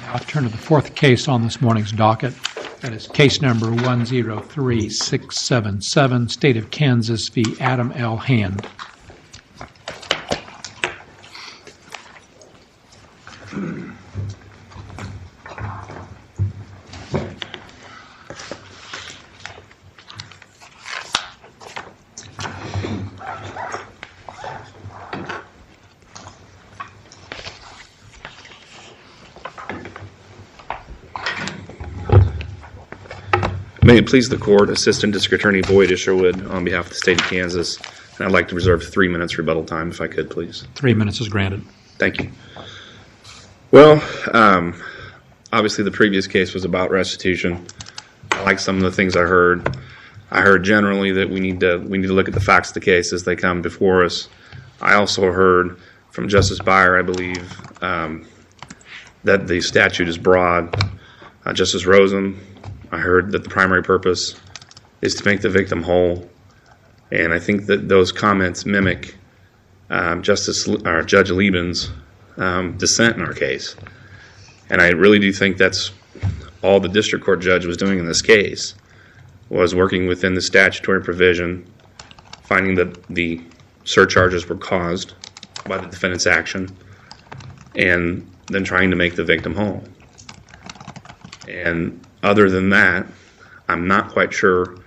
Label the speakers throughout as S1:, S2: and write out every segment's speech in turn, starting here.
S1: I'll turn to the fourth case on this morning's docket. That is case number 103677, State of Kansas v. Adam L. Hand.
S2: May it please the Court, Assistant District Attorney Boyd Isherwood on behalf of the State of Kansas. And I'd like to reserve 3 minutes rebuttal time, if I could, please.
S1: 3 minutes is granted.
S2: Thank you. Well, obviously the previous case was about restitution. I like some of the things I heard. I heard generally that we need to look at the facts of the case as they come before us. I also heard from Justice Beyer, I believe, that the statute is broad. Justice Rosen, I heard that the primary purpose is to make the victim whole, and I think that those comments mimic Judge Liebman's dissent in our case. And I really do think that's all the district court judge was doing in this case, was working within the statutory provision, finding that the surcharges were caused by the defendant's action, and then trying to make the victim whole. And other than that, I'm not quite sure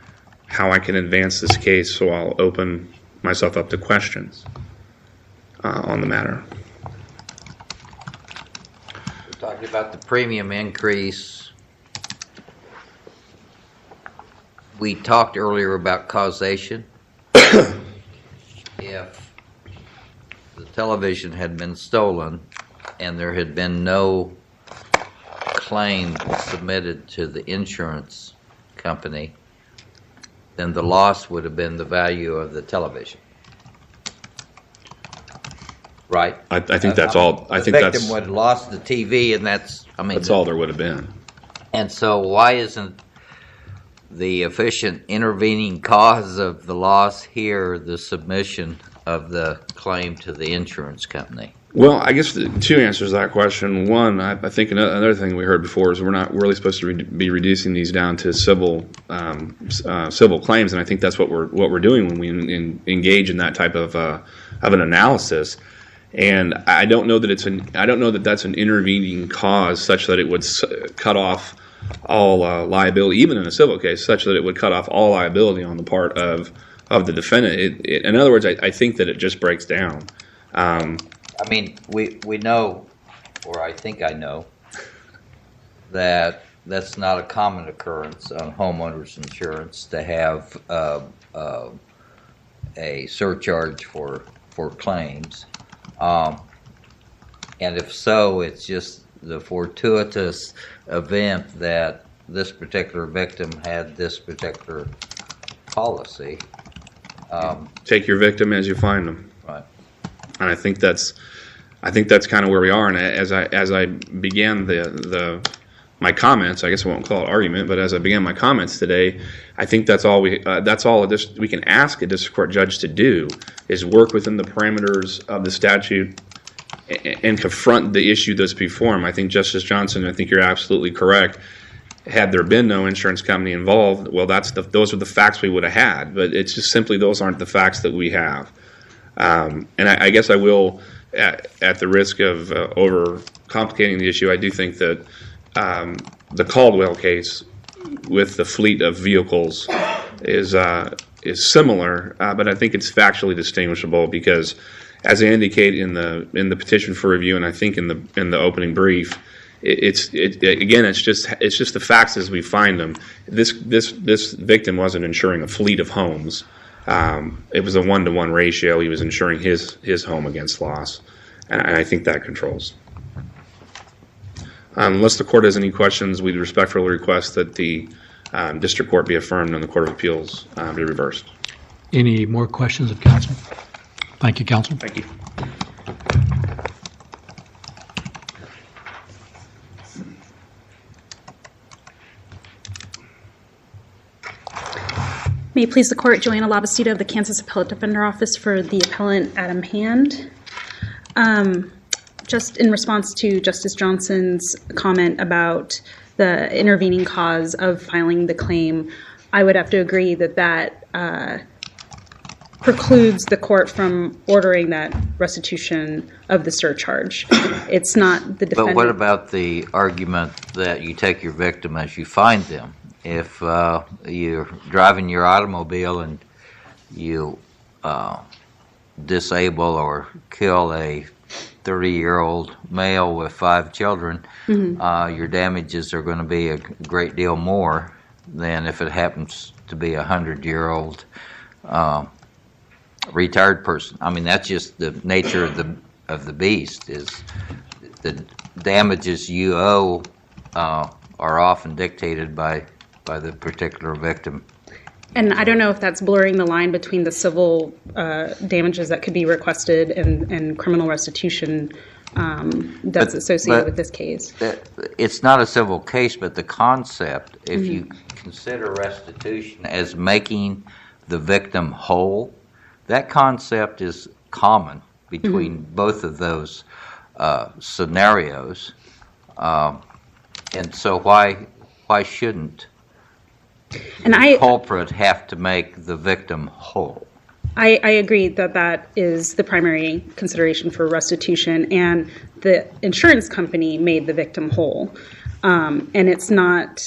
S2: how I can advance this case, so I'll open myself up to questions on the matter.
S3: We're talking about the premium increase. We talked earlier about causation. If the television had been stolen and there had been no claim submitted to the insurance company, then the loss would have been the value of the television. Right?
S2: I think that's all. I think
S3: the victim would have lost the TV, and that's
S2: all there would have been.
S3: And so why isn't the efficient intervening cause of the loss here the submission of the claim to the insurance company?
S2: Well, I guess the two answers to that question. One, I think another thing we heard before is we're not really supposed to be reducing these down to civil claims, and I think that's what we're doing when we engage in that type of an analysis. And I don't know that that's an intervening cause such that it would cut off all liability, even in a civil case, such that it would cut off all liability on the part of the defendant. In other words, I think that it just breaks down.
S3: We know, or I think I know, that that's not a common occurrence on homeowners insurance to have a surcharge for claims. And if so, it's just the fortuitous event that this particular victim had this particular policy.
S2: Take your victim as you find them.
S3: Right.
S2: And I think that's kind of where we are. And as I began my comments, I guess I won't call it argument, but as I began my comments today, I think that's all we can ask a district court judge to do is work within the parameters of the statute and confront the issue that's before him. I think Justice Johnson, I think you're absolutely correct. Had there been no insurance company involved, well, those are the facts we would have had. But it's just simply those aren't the facts that we have. And I guess I will, at the risk of overcomplicating the issue, I do think that the Caldwell case with the fleet of vehicles is similar, but I think it's factually distinguishable because, as I indicate in the petition for review, and I think in the opening brief, it's just the facts as we find them. This victim wasn't insuring a fleet of homes. It was a 1-to-1 ratio. He was insuring his home against loss, and I think that controls. Unless the court has any questions, we respectfully request that the district court be affirmed and the Court of Appeals be reversed.
S1: Any more questions of counsel? Thank you, counsel.
S2: Thank you.
S4: May it please the Court, Joanna Labastida of the Kansas Appellate Defender Office for the appellant Adam Hand. Just in response to Justice Johnson's comment about the intervening cause of filing the claim, I would have to agree that that precludes the court from ordering that restitution of the surcharge. It's not the defendant.
S3: But what about the argument that you take your victim as you find them? If you're driving your automobile and you disable or kill a 30-year-old male with 5 children, your damages are going to be a great deal more than if it happens to be a 100-year-old retired person. I mean, that's just the nature of the beast. Is the damages you owe are often dictated by the particular victim.
S4: And I don't know if that's blurring the line between the civil damages that could be requested and criminal restitution that's associated with this case.
S3: It's not a civil case, but the concept, if you consider restitution as making the victim whole, that concept is common between both of those scenarios. And so why shouldn't the culprit have to make the victim whole?
S4: I agree that that is the primary consideration for restitution, and the insurance company made the victim whole. And it's not,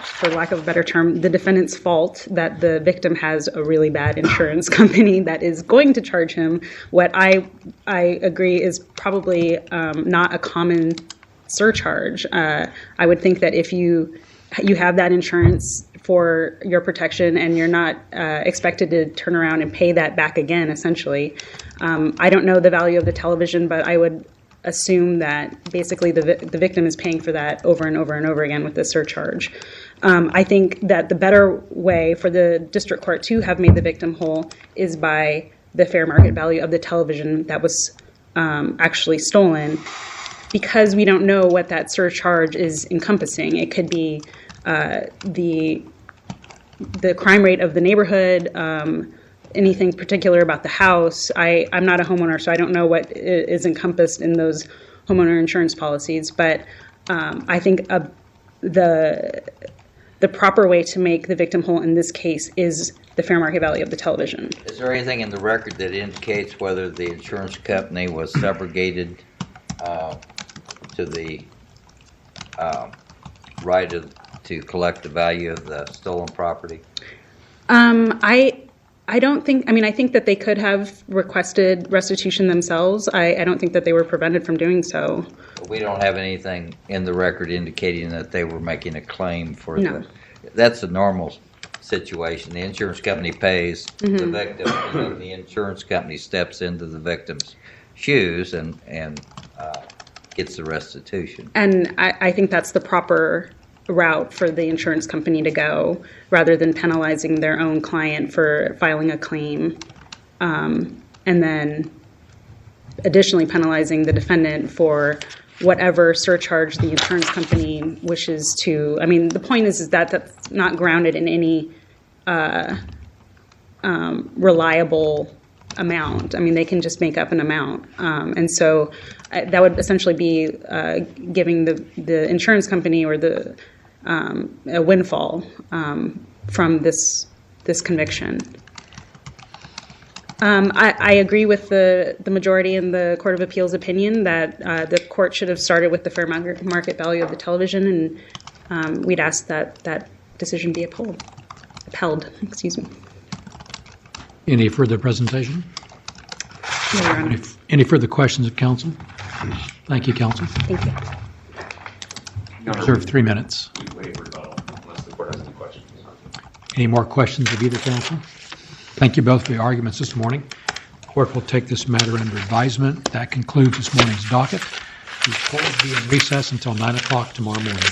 S4: for lack of a better term, the defendant's fault that the victim has a really bad insurance company that is going to charge him what I agree is probably not a common surcharge. I would think that if you have that insurance for your protection and you're not expected to turn around and pay that back again, essentially. I don't know the value of the television, but I would assume that basically the victim is paying for that over and over and over again with the surcharge. I think that the better way for the district court to have made the victim whole is by the fair market value of the television that was actually stolen, because we don't know what that surcharge is encompassing. It could be the crime rate of the neighborhood, anything particular about the house. I'm not a homeowner, so I don't know what is encompassed in those homeowner insurance policies. But I think the proper way to make the victim whole in this case is the fair market value of the television.
S3: Is there anything in the record that indicates whether the insurance company was subrogated to the right to collect the value of the stolen property?
S4: I don't think, I think that they could have requested restitution themselves. I don't think that they were prevented from doing so.
S3: We don't have anything in the record indicating that they were making a claim for
S4: No.
S3: That's a normal situation. The insurance company pays the victim, and then the insurance company steps into the victim's shoes and gets the restitution.
S4: And I think that's the proper route for the insurance company to go, rather than penalizing their own client for filing a claim, and then additionally penalizing the defendant for whatever surcharge the insurance company wishes to. The point is that that's not grounded in any reliable amount. They can just make up an amount. And so that would essentially be giving the insurance company or a windfall from this conviction. I agree with the majority in the Court of Appeals opinion that the court should have started with the fair market value of the television, and we'd ask that decision be upheld.
S1: Any further presentation?
S4: No, Your Honor.
S1: Any further questions of counsel? Thank you, counsel.
S4: Thank you.
S1: Reserve 3 minutes.
S2: Wait for rebuttal unless the court has any questions.
S1: Any more questions of either counsel? Thank you both for your arguments this morning. The court will take this matter under advisement. That concludes this morning's docket. The court will be in recess until 9 o'clock tomorrow morning.